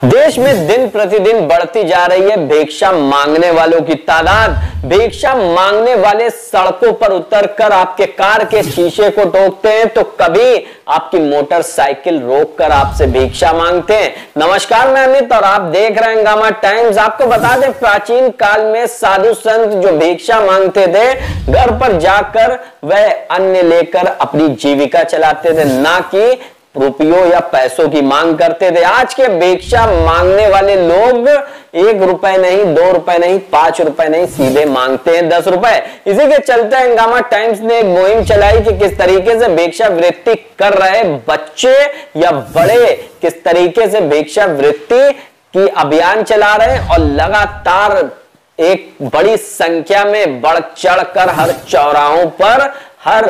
देश में दिन प्रतिदिन बढ़ती जा रही है भिक्षा मांगने वालों की तादाद। भिक्षा मांगने वाले सड़कों पर उतरकर आपके कार के शीशे को ठोकते हैं तो कभी आपकी मोटरसाइकिल रोककर आपसे भिक्षा मांगते हैं। नमस्कार, मैं अमित और आप देख रहे हैं हंगामा टाइम्स। आपको बता दें, प्राचीन काल में साधु संत जो भिक्षा मांगते थे, घर पर जाकर वह अन्न लेकर अपनी जीविका चलाते थे, ना कि रुपयों या पैसों की मांग करते थे। आज के भिक्षा मांगने वाले लोग 1 रुपए नहीं, 2 रुपए नहीं, 5 रुपए नहीं, सीधे मांगते हैं 10 रुपए। इसी के चलते हंगामा टाइम्स ने एक मुहिम चलाई कि किस तरीके से भिक्षा वृत्ति कर रहे बच्चे या बड़े किस तरीके से भिक्षा वृत्ति की अभियान चला रहे हैं और लगातार एक बड़ी संख्या में बढ़ चढ़कर हर चौराहों पर, हर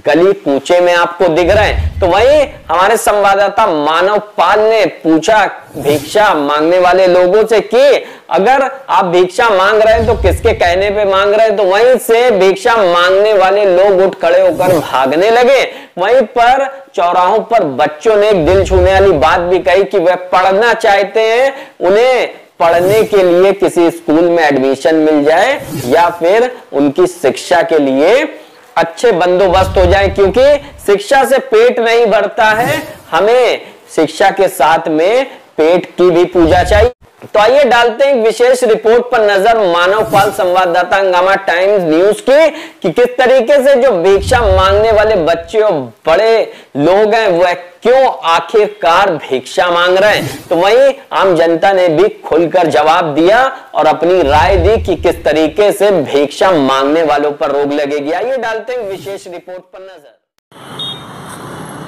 गली कूचे में आपको दिख रहे हैं। तो वहीं हमारे संवाददाता मानव पाल ने पूछा भिक्षा मांगने वाले लोगों से कि अगर आप भिक्षा मांग रहे हैं तो किसके कहने पे मांग रहे हैं। तो वहीं से भिक्षा मांगने वाले लोग उठ खड़े होकर भागने लगे। वहीं पर चौराहों पर बच्चों ने एक दिल छूने वाली बात भी कही कि वह पढ़ना चाहते हैं, उन्हें पढ़ने के लिए किसी स्कूल में एडमिशन मिल जाए या फिर उनकी शिक्षा के लिए अच्छे बंदोबस्त हो जाए, क्योंकि शिक्षा से पेट नहीं भरता है, हमें शिक्षा के साथ में पेट की भी पूजा चाहिए। तो आइए डालते हैं एक विशेष रिपोर्ट पर नजर मानव पाल, संवाददाता हंगामा टाइम्स न्यूज की, कि किस तरीके से जो भिक्षा मांगने वाले बच्चे और बड़े लोग हैं वह क्यों आखिरकार भिक्षा मांग रहे हैं। तो वहीं आम जनता ने भी खुलकर जवाब दिया और अपनी राय दी कि किस तरीके से भिक्षा मांगने वालों पर रोक लगेगी। आइए डालते हैं विशेष रिपोर्ट पर नजर।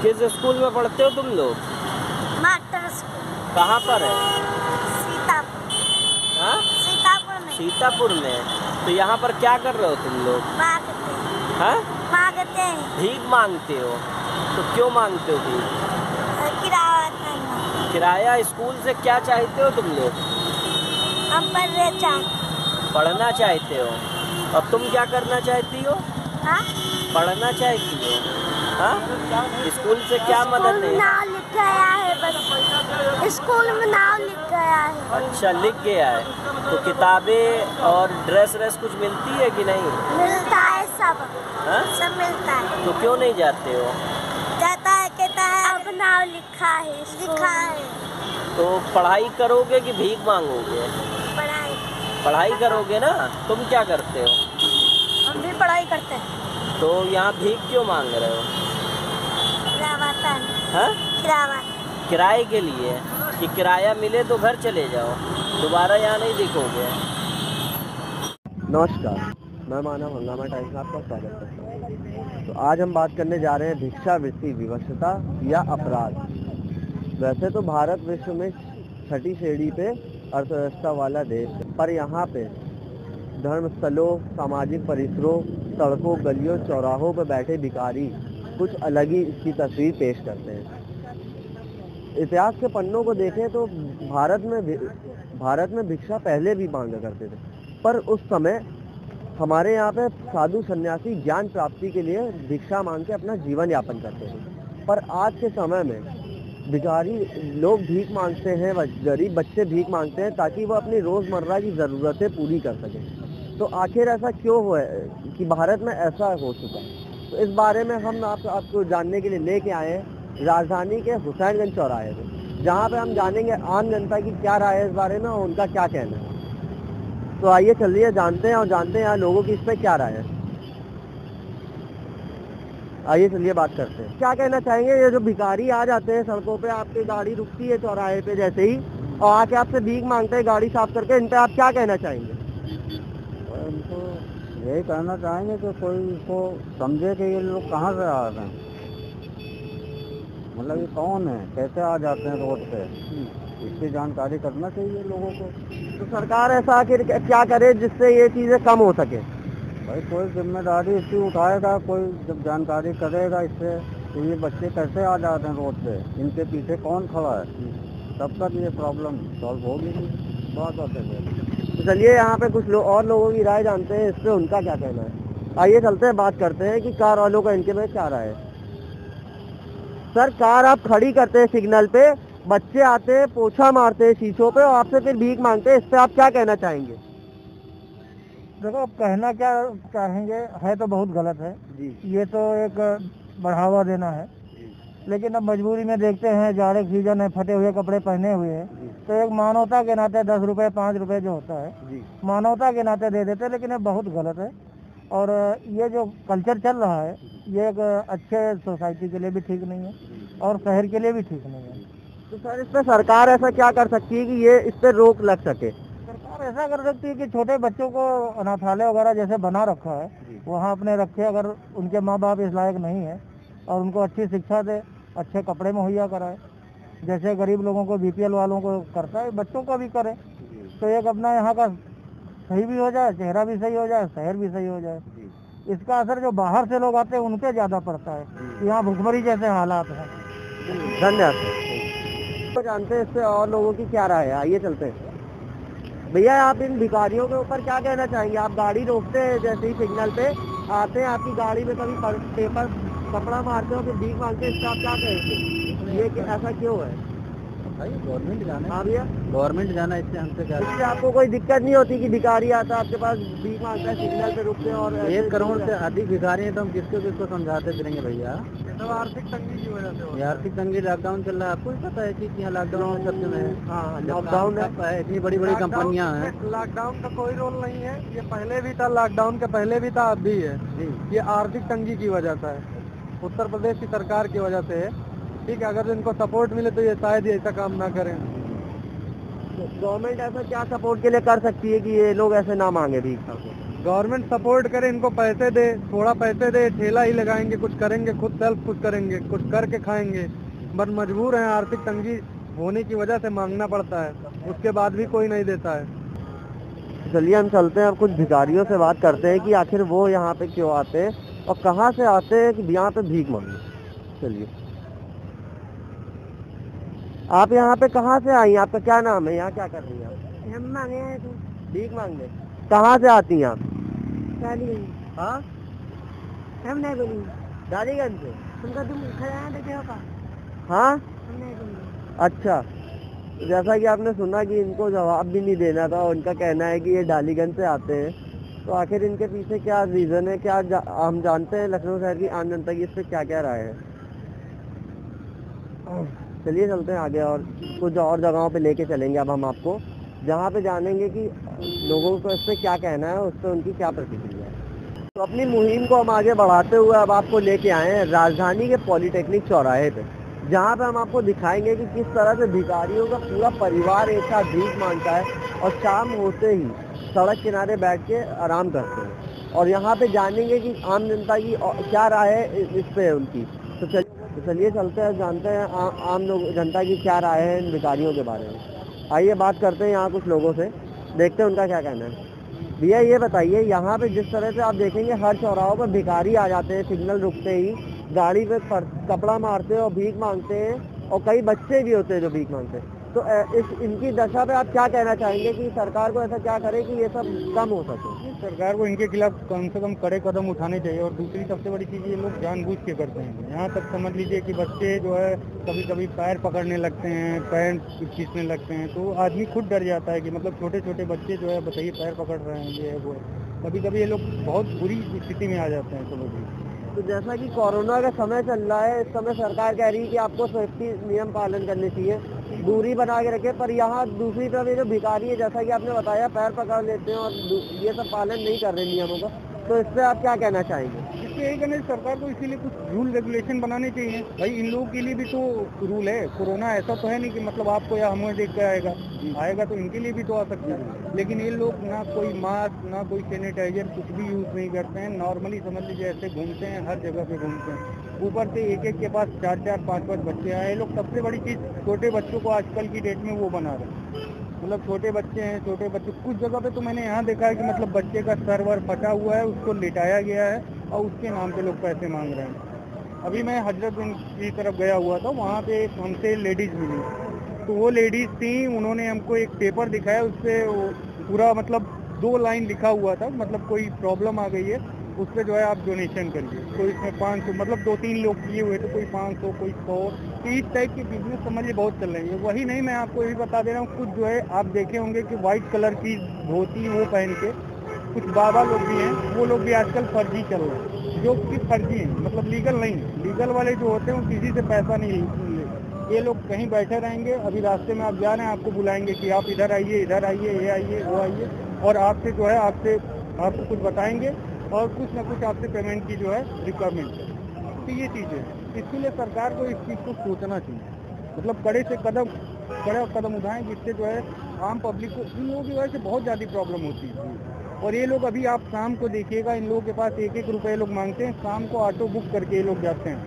किस स्कूल में पढ़ते हो तुम लोग? Master school. कहाँ पर है? सीतापुर। हाँ? सीतापुर में। सीतापुर में। तो यहाँ पर क्या कर रहे हो तुम लोग? मांगते। हाँ? मांगते हैं। भीख मांगते हो? तो क्यों मांगते हो भीख? किराया करना। किराया? स्कूल से क्या चाहते हो तुम लोग? हम पढ़ना चाहते हो। और तुम क्या करना चाहती हो? हाँ? पढ़ना चाहती हो। हाँ? स्कूल से क्या मदद है? नाम लिख गया है, बस स्कूल में नाम लिख गया है। अच्छा, लिख गया है। तो किताबें और ड्रेस कुछ मिलती है कि नहीं? मिलता है सब। हाँ? सब मिलता है। तो क्यों नहीं जाते हो? कहता है अब नाम लिखा है। तो पढ़ाई करोगे कि भीख मांगोगे? पढ़ाई करोगे ना। तुम क्या करते हो? हम भी पढ़ाई करते हैं। तो यहाँ भीख क्यों मांग रहे हो? हाँ? किराए के लिए, कि किराया मिले तो घर चले जाओ, दोबारा यहाँ नहीं दिखोगे। नमस्कार, मैं मानव, हंगामा टाइम्स में आपका स्वागत करता हूँ। तो आज हम बात करने जा रहे हैं भिक्षावृत्ति विवशता या अपराध। वैसे तो भारत विश्व में 6ठी श्रेणी पे अर्थव्यवस्था वाला देश है, पर यहाँ पे धर्मस्थलों, सामाजिक परिसरों, सड़कों, गलियों, चौराहों पर बैठे भिखारी कुछ अलग ही इसकी तस्वीर पेश करते हैं। इतिहास के पन्नों को देखें तो भारत में भिक्षा पहले भी मांगा करते थे, पर उस समय हमारे यहाँ पे साधु सन्यासी ज्ञान प्राप्ति के लिए भिक्षा मांग के अपना जीवन यापन करते थे। पर आज के समय में भिखारी लोग भीख मांगते हैं, गरीब बच्चे भीख मांगते हैं ताकि वो अपनी रोज़मर्रा की ज़रूरतें पूरी कर सकें। तो आखिर ऐसा क्यों हुआ है कि भारत में ऐसा हो चुका है? तो इस बारे में हम आपको जानने के लिए लेके आए हैं राजधानी के हुसैनगंज चौराहे पे, जहाँ पे हम जानेंगे आम जनता की क्या राय है इस बारे में और उनका क्या कहना है। तो आइए चलिए जानते हैं यहाँ लोगों की इस पर क्या राय है। आइए चलिए बात करते हैं। क्या कहना चाहेंगे, ये जो भिखारी आ जाते हैं सड़कों पे, आपकी गाड़ी रुकती है चौराहे पे जैसे ही और आके आपसे भीख मांगते हैं गाड़ी साफ करके, इन पर आप क्या कहना चाहेंगे? उनको यही कहना चाहेंगे कि कोई इसको समझे कि ये लोग कहाँ से आ रहे हैं, मतलब ये कौन है, कैसे आ जाते हैं रोड पे, इसकी जानकारी करना चाहिए लोगों को। तो सरकार ऐसा आखिर क्या करे जिससे ये चीज़ें कम हो सके? भाई कोई जिम्मेदारी इसकी उठाएगा, कोई जब जानकारी करेगा इससे कि ये बच्चे कैसे आ जाते हैं रोड पे, इनके पीछे कौन खड़ा है, तब तक ये प्रॉब्लम सॉल्व होगी नहीं। बहुत तो चलिए यहाँ पे कुछ और लोगों की राय जानते हैं, इस पर उनका क्या कहना है। आइए चलते हैं, बात करते हैं कि कार वालों का इनके में क्या राय है। सर, कार आप खड़ी करते हैं सिग्नल पे, बच्चे आते हैं, पोछा मारते हैं शीशों पे और आपसे फिर भीख मांगते हैं, इस पे आप क्या कहना चाहेंगे? देखो, अब कहना क्या चाहेंगे, है तो बहुत गलत है जी ये, तो एक बढ़ावा देना है। लेकिन अब मजबूरी में देखते हैं, जाड़े सीजन है, फटे हुए कपड़े पहने हुए हैं, तो एक मानवता के नाते 10 रुपए 5 रुपए जो होता है जी मानवता के नाते दे देते हैं, लेकिन ये बहुत गलत है। और ये जो कल्चर चल रहा है ये एक अच्छे सोसाइटी के लिए भी ठीक नहीं है और शहर के लिए भी ठीक नहीं है। तो सर इस पे सरकार ऐसा क्या कर सकती है कि ये इस पे रोक लग सके? सरकार ऐसा कर सकती है कि छोटे बच्चों को अनाथालय वगैरह जैसे बना रखा है वहाँ अपने रखे, अगर उनके माँ बाप इस लायक नहीं है, और उनको अच्छी शिक्षा दे, अच्छे कपड़े मुहैया कराए, जैसे गरीब लोगों को बीपीएल वालों को करता है, बच्चों को भी करे, तो एक अपना यहाँ का सही भी हो जाए, चेहरा भी सही हो जाए, शहर भी सही हो जाए। इसका असर जो बाहर से लोग आते हैं उनके ज़्यादा पड़ता है, यहाँ भुखमरी जैसे हालात हैं। धन्यवाद। तो जानते हैं इससे और लोगों की क्या राय है, आइए चलते हैं। भैया आप इन भिखारियों के ऊपर क्या कहना चाहेंगे? आप गाड़ी रोकते हैं, जैसे ही सिग्नल पे आते हैं आपकी गाड़ी में कभी पेपर कपड़ा मारते हो, फिर भीख मांगते हैं, इसका आप क्या कहेंगे? ये ऐसा क्यों है? भाई गवर्नमेंट जाना हाँ भैया, गवर्नमेंट जाना, इससे हमसे क्या? इससे आपको कोई दिक्कत नहीं होती कि भिखारी आता है आपके पास भीख मांगता है, सिग्नल पे रुकते हैं और 1 करोड़ से अधिक भिखारी हैं, तो हम किसको किसको समझाते फिरेंगे भैया? सब आर्थिक तंगी की वजह से। ये आर्थिक तंगी, लॉकडाउन चल रहा है, आपको भी पता है कि यहाँ लॉकडाउन सब में है। हाँ, लॉकडाउन है, इतनी बड़ी बड़ी कंपनियां हैं। लॉकडाउन का कोई रोल नहीं है, ये पहले भी था, लॉकडाउन के पहले भी था, अब भी है। ये आर्थिक तंगी की वजह से है, उत्तर प्रदेश की सरकार की वजह से है। ठीक है, अगर इनको सपोर्ट मिले तो ये शायद ऐसा काम ना करें। गवर्नमेंट ऐसा क्या सपोर्ट के लिए कर सकती है कि ये लोग ऐसे ना मांगे भीख? गवर्नमेंट सपोर्ट करे, इनको पैसे दे, थोड़ा पैसे दे, ठेला ही लगाएंगे, कुछ करेंगे, खुद सेल्फ कुछ करेंगे, कुछ करके खाएंगे, बस मजबूर हैं, आर्थिक तंगी होने की वजह से मांगना पड़ता है, उसके बाद भी कोई नहीं देता है। चलिए हम चलते हैं, अब कुछ भिखारियों से बात करते हैं कि आखिर वो यहाँ पे क्यों आते हैं और कहाँ से आते हैं कि यहाँ पे भीख मांगने। चलिए, आप यहाँ पे कहाँ से आई हैं? आपका क्या नाम है? यहाँ क्या कर रही हैं आप? हम मांगे हैं तो भीख मांगने। कहाँ से आती हैं आप? डालीगंज। हाँ, हम नहीं बोलेंगे, डालीगंज से। तुमको तुम खड़ा देखे हो का? हाँ, हम नहीं बोलेंगे। अच्छा, जैसा कि आपने सुना कि इनको जवाब भी नहीं देना था, उनका कहना है कि ये डालीगंज से आते हैं, तो आखिर इनके पीछे क्या रीज़न है? क्या हम जानते हैं लखनऊ शहर की आम जनता की इस पर क्या क्या राय है? चलिए चलते हैं आगे और कुछ और जगहों पे लेके चलेंगे अब हम आपको, जहाँ पे जानेंगे कि लोगों को इस पर क्या कहना है, उस पर उनकी क्या प्रतिक्रिया है। तो अपनी मुहिम को हम आगे बढ़ाते हुए अब आपको लेके आए हैं राजधानी के पॉलिटेक्निक चौराहे पे, जहाँ पे हम आपको दिखाएंगे कि किस तरह से भिखारियों का पूरा परिवार एक साथ भीख मांगता है और शाम होते ही सड़क किनारे बैठ के आराम करते हैं, और यहाँ पे जानेंगे कि आम जनता की क्या राय है इस पे उनकी। तो चलिए चलते हैं, जानते हैं आम लोग जनता की क्या राय है इन भिखारियों के बारे में। आइए बात करते हैं यहाँ कुछ लोगों से, देखते हैं उनका क्या कहना है। भैया ये बताइए, यहाँ पे जिस तरह से आप देखेंगे हर चौराहों पर भिखारी आ जाते हैं, सिग्नल रुकते ही गाड़ी पे कपड़ा मारते हैं और भीख मांगते हैं, और कई बच्चे भी होते हैं जो भीख मांगते हैं, तो इनकी दशा पे आप क्या कहना चाहेंगे कि सरकार को ऐसा क्या करे कि ये सब कम हो सके? सरकार को इनके खिलाफ कम से कम कड़े कदम उठाने चाहिए। और दूसरी सबसे बड़ी चीज़, ये लोग जानबूझ के करते हैं। यहाँ तक समझ लीजिए कि बच्चे जो है कभी कभी पैर पकड़ने लगते हैं, पैर खींचने लगते हैं, तो आदमी खुद डर जाता है कि मतलब छोटे छोटे बच्चे जो है बताइए पैर पकड़ रहे हैं, ये है वो है। कभी कभी ये लोग बहुत बुरी स्थिति में आ जाते हैं। चलो जी, तो जैसा कि कोरोना का समय चल रहा है, इस समय सरकार कह रही है कि आपको सेफ्टी नियम पालन करने चाहिए, दूरी बना के रखे, पर यहाँ दूसरी तरफ ये जो भिखारी है, जैसा कि आपने बताया, पैर पकड़ लेते हैं और ये सब पालन नहीं कर रहे नियमों का, तो इस पर आप क्या कहना चाहेंगे? इससे यही कहना है सरकार को इसीलिए कुछ रूल रेगुलेशन बनाने चाहिए। भाई इन लोगों के लिए भी तो रूल है। कोरोना ऐसा तो है नहीं कि मतलब आपको या हमें देख कर आएगा तो इनके लिए भी तो आ सकता है। लेकिन ये लोग ना कोई मास्क, ना कोई सैनिटाइजर, कुछ भी यूज नहीं करते हैं। नॉर्मली समझ लीजिए ऐसे घूमते हैं, हर जगह पे घूमते हैं। ऊपर से एक एक के पास 4-4, 5-5 बच्चे आए। लोग सबसे बड़ी चीज, छोटे बच्चों को आजकल की डेट में वो बना रहे हैं। मतलब छोटे बच्चे हैं, छोटे बच्चे कुछ जगह पे तो मैंने यहाँ देखा है कि मतलब बच्चे का सर वर फटा हुआ है, उसको लिटाया गया है और उसके नाम पे लोग पैसे मांग रहे हैं। अभी मैं हजरतगंज की तरफ गया हुआ था, वहाँ पे हमसे लेडीज मिली, तो वो लेडीज थी, उन्होंने हमको एक पेपर दिखाया, उससे पूरा मतलब 2 लाइन लिखा हुआ था, मतलब कोई प्रॉब्लम आ गई है उस पर जो है आप डोनेशन करिए। कोई इसमें 500, मतलब 2-3 लोग किए हुए तो कोई 500, कोई 100, तो इस टाइप के बिजनेस समझिए बहुत चल रही है। वही नहीं, मैं आपको यही बता दे रहा हूँ, कुछ जो है आप देखे होंगे कि व्हाइट कलर की धोती वो पहन के कुछ बाबा लोग भी हैं, वो लोग भी आजकल फर्जी चल रहे हैं, जो कि फर्जी हैं, मतलब लीगल नहीं है। लीगल वाले जो होते हैं वो किसी से पैसा नहीं ले, ये लोग कहीं बैठे रहेंगे, अभी रास्ते में आप जा रहे हैं, आपको बुलाएंगे कि आप इधर आइए, ये आइए, वो आइए, और आपसे जो है आपको कुछ बताएंगे और कुछ ना कुछ आपसे पेमेंट की जो है रिक्वायरमेंट है। तो ये चीज़ें, इसके लिए सरकार को इस चीज़ को सोचना चाहिए, मतलब कड़े कदम उठाएं, जिससे जो है आम पब्लिक को, इन लोगों की वजह से बहुत ज़्यादा प्रॉब्लम होती है। और ये लोग अभी आप शाम को देखिएगा, इन लोगों के पास 1-1 रुपये लोग मांगते हैं, शाम को ऑटो बुक करके ये लोग जाते हैं,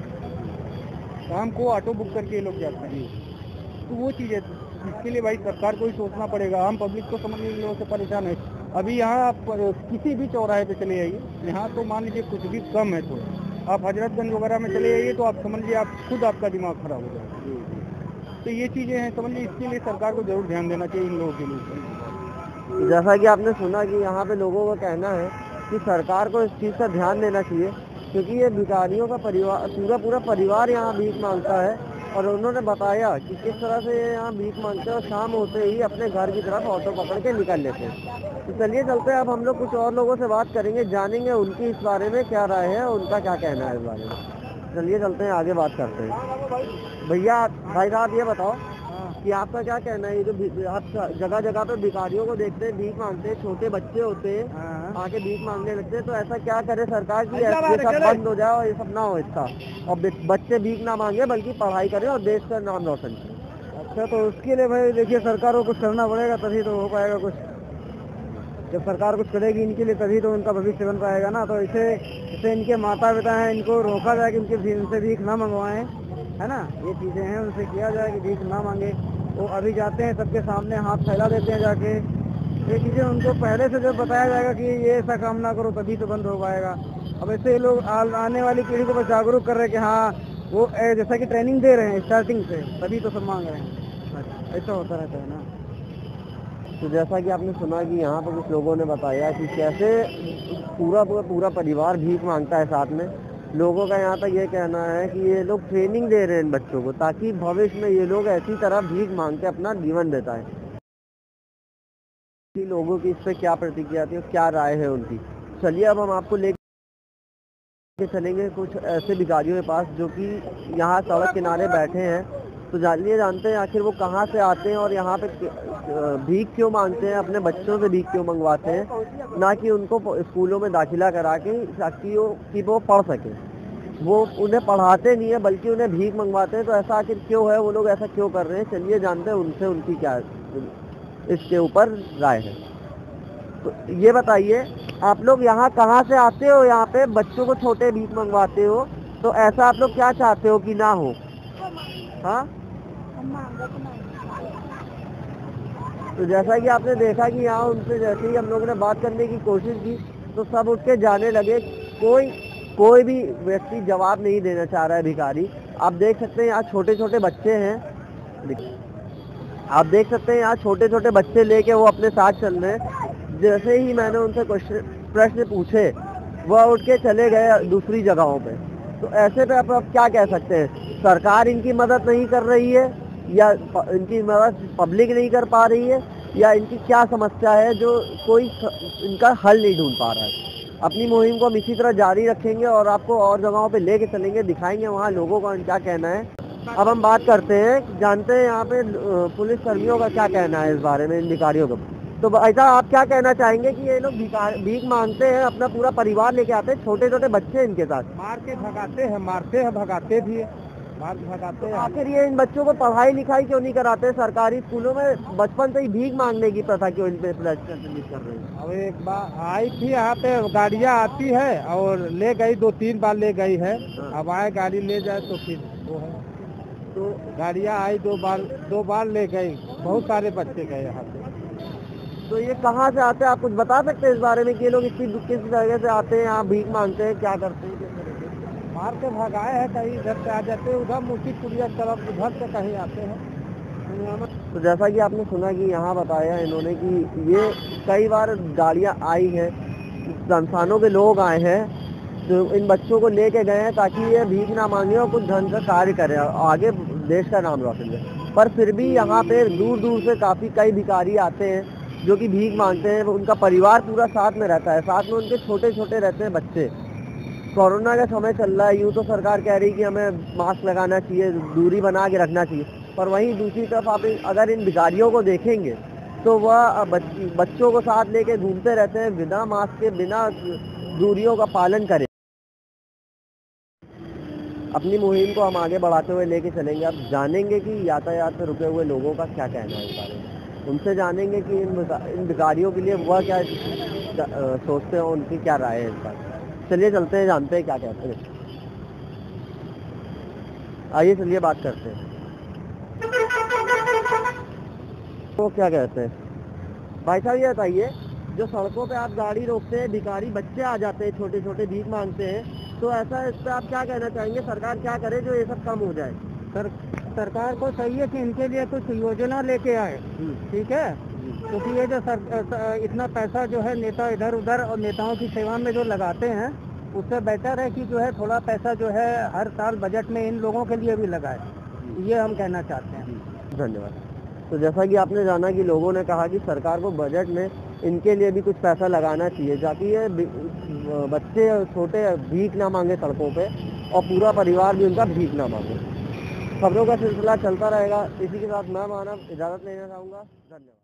तो वो चीज़ है। इसके लिए भाई सरकार को ही सोचना पड़ेगा, आम पब्लिक को समझ इन लोगों से परेशान है। अभी यहाँ आप किसी भी चौराहे पे चले जाइए, यहाँ तो मान लीजिए कुछ भी कम है थोड़ा, आप हजरतगंज वगैरह में चले जाइए तो आप समझ लीजिए आप खुद आपका दिमाग खराब हो जाएगा। तो ये चीज़ें हैं, समझ लीजिए, इसके लिए सरकार को जरूर ध्यान देना चाहिए इन लोगों के लिए। जैसा कि आपने सुना कि यहाँ पे लोगों का कहना है कि सरकार को इस चीज़ का ध्यान देना चाहिए, क्योंकि ये भिखारियों का परिवार, पूरा परिवार यहाँ भीख मांगता है। और उन्होंने बताया कि किस तरह से ये यहाँ भीख मांगते हैं और शाम होते ही अपने घर की तरफ ऑटो पकड़ के निकल लेते हैं। तो चलिए चलते हैं, अब हम लोग कुछ और लोगों से बात करेंगे, जानेंगे उनकी इस बारे में क्या राय है, उनका क्या कहना है इस बारे में। चलिए चलते हैं, आगे बात करते हैं। भैया, भाई साहब ये बताओ कि आपका क्या कहना है, ये जो आप जगह जगह पे भिखारियों को देखते हैं, भीख मांगते हैं, छोटे बच्चे होते हैं आके भीख मांगने लगते हैं, तो ऐसा क्या करे सरकार की ये सब बंद हो जाए और ये सब ना हो इसका, और बच्चे भीख ना मांगे बल्कि पढ़ाई करें और देश का नाम रोशन करें। अच्छा, तो उसके लिए भाई देखिए, सरकार को कुछ करना पड़ेगा, तभी तो हो पाएगा कुछ। जब सरकार कुछ करेगी इनके लिए तभी तो उनका भविष्य बन पाएगा ना। तो इसे इनके माता पिता हैं, इनको रोका जाए कि उनसे भीख ना मंगवाएं, है ना। ये चीज़ें हैं, उनसे किया जाए कि भीख ना मांगे। वो अभी जाते हैं सबके सामने हाथ फैला देते हैं जाके, ये चीज़ें उनको पहले से जब बताया जाएगा कि ये ऐसा काम ना करो तभी तो बंद हो पाएगा। अब ऐसे लोग आने वाली पीढ़ी को बस जागरूक कर रहे हैं कि हाँ, वो जैसा कि ट्रेनिंग दे रहे हैं स्टार्टिंग से, तभी तो सब मांग रहे हैं। ऐसा होता रहता है ना। तो जैसा कि आपने सुना कि यहाँ पर कुछ लोगों ने बताया कि कैसे पूरा परिवार भीख मांगता है साथ में। लोगों का यहाँ तक ये कहना है कि ये लोग ट्रेनिंग दे रहे हैं इन बच्चों को, ताकि भविष्य में ये लोग ऐसी तरह भीख मांग के अपना जीवन बिताएं। लोगों की इस पर क्या प्रतिक्रिया थी और क्या राय है उनकी, चलिए अब हम आपको लेके चलेंगे कुछ ऐसे भिखारियों के पास जो कि यहाँ सड़क किनारे बैठे हैं। तो जानते हैं आखिर वो कहाँ से आते हैं और यहाँ पे भीख क्यों मांगते हैं, अपने बच्चों से भीख क्यों मंगवाते हैं, ना कि उनको स्कूलों में दाखिला करा के ताकि वो पढ़ सके। वो उन्हें पढ़ाते नहीं है बल्कि उन्हें भीख मंगवाते हैं। तो ऐसा आखिर क्यों है, वो लोग ऐसा क्यों कर रहे हैं, चलिए जानते हैं उनसे उनकी क्या इसके ऊपर राय है। तो ये बताइए, आप लोग यहाँ कहाँ से आते हो, यहाँ पे बच्चों को छोटे भीख मंगवाते हो, तो ऐसा आप लोग क्या चाहते हो कि ना हो? हाँ, तो जैसा कि आपने देखा कि यहाँ उनसे जैसे ही हम लोगों ने बात करने की कोशिश की तो सब उठ के जाने लगे। कोई भी व्यक्ति जवाब नहीं देना चाह रहा है भिखारी। आप देख सकते हैं यहाँ छोटे छोटे बच्चे हैं, आप देख सकते हैं यहाँ छोटे छोटे बच्चे लेके वो अपने साथ चल रहे हैं। जैसे ही मैंने उनसे प्रश्न पूछे वह उठ के चले गए दूसरी जगहों पे। तो ऐसे पे आप क्या कह सकते हैं, सरकार इनकी मदद नहीं कर रही है या इनकी मदद पब्लिक नहीं कर पा रही है, या इनकी क्या समस्या है जो कोई इनका हल नहीं ढूंढ पा रहा है? अपनी मुहिम को हम इसी तरह जारी रखेंगे और आपको और जगहों पे लेके चलेंगे, दिखाएंगे वहाँ लोगों का क्या कहना है। अब हम बात करते हैं, जानते हैं यहाँ पे पुलिस कर्मियों का क्या कहना है इस बारे में, इन भिखारियों का। तो ऐसा आप क्या कहना चाहेंगे कि ये लोग भीख मांगते हैं, अपना पूरा परिवार लेके आते हैं, छोटे छोटे बच्चे इनके साथ मार के भगाते हैं, मारते हैं, भगाते भी है, मार भगाते हैं। आखिर ये इन बच्चों को पढ़ाई लिखाई क्यों नहीं कराते? सरकारी स्कूलों में बचपन से ही भीख मांगने की प्रथा क्यों इन पे प्रचलित कर रहे हैं? अब एक बार आई थी यहाँ पे, गाड़ियाँ आती है और ले गई, 2-3 बार ले गई है। अब आए गाड़ी ले जाए तो फिर वो है, तो गाड़ियाँ आई 2 बार ले गई, बहुत सारे बच्चे गए यहाँ पे। तो ये कहाँ से आते हैं, आप कुछ बता सकते हैं इस बारे में कि ये लोग किस जगह से आते हैं, यहाँ भीख मांगते हैं, क्या करते हैं? मार के भगाए हैं, कहीं इधर से आ जाते हैं, उधर मुंशीपुरिया तरफ उधर से कहीं आते हैं। तो जैसा कि आपने सुना कि यहाँ बताया इन्होंने कि ये कई बार गाड़ियाँ आई हैं, संस्थानों के लोग आए हैं तो इन बच्चों को लेके गए हैं ताकि ये भीख ना मांगे और कुछ ढंग का कार्य करें, आगे देश का नाम रोशन करें। पर फिर भी यहाँ पे दूर दूर से कई भिखारी आते हैं जो कि भीख मांगते हैं। उनका परिवार पूरा साथ में रहता है, साथ में उनके छोटे छोटे रहते हैं बच्चे। कोरोना का समय चल रहा है, यूँ तो सरकार कह रही कि हमें मास्क लगाना चाहिए, दूरी बना के रखना चाहिए, पर वहीं दूसरी तरफ आप अगर इन भिखारियों को देखेंगे तो वह बच्चों को साथ लेके घूमते रहते हैं बिना मास्क के, बिना दूरियों का पालन करें। अपनी मुहिम को हम आगे बढ़ाते हुए लेके चलेंगे। अब जानेंगे कि यातायात में रुके हुए लोगों का क्या कहना है इस बारे में, उनसे जानेंगे कि इन भिखारियों के लिए वह क्या सोचते हैं, उनकी क्या राय है इस बारे में। चलिए चलते हैं, जानते हैं क्या कहते हैं। आइए चलिए बात करते हैं, वो क्या कहते हैं। भाई साहब ये बताइए, जो सड़कों पे आप गाड़ी रोकते हैं, भिखारी बच्चे आ जाते हैं, छोटे छोटे भीख मांगते हैं, तो ऐसा इस पर आप क्या कहना चाहेंगे? सरकार क्या करे जो ये सब कम हो जाए? सरकार को चाहिए कि इनके लिए कुछ योजना लेके आए, ठीक है, क्योंकि ये जो इतना पैसा जो है नेता इधर उधर और नेताओं की सेवा में जो लगाते हैं, उससे बेटर है कि जो है थोड़ा पैसा जो है हर साल बजट में इन लोगों के लिए भी लगाए, ये हम कहना चाहते हैं। धन्यवाद। तो जैसा कि आपने जाना कि लोगों ने कहा कि सरकार को बजट में इनके लिए भी कुछ पैसा लगाना चाहिए ताकि ये बच्चे छोटे भीख ना मांगे सड़कों पे और पूरा परिवार भी उनका भीख ना मांगे। खबरों का सिलसिला चलता रहेगा। इसी के साथ मैं मानव इजाज़त लेना चाहूँगा। धन्यवाद।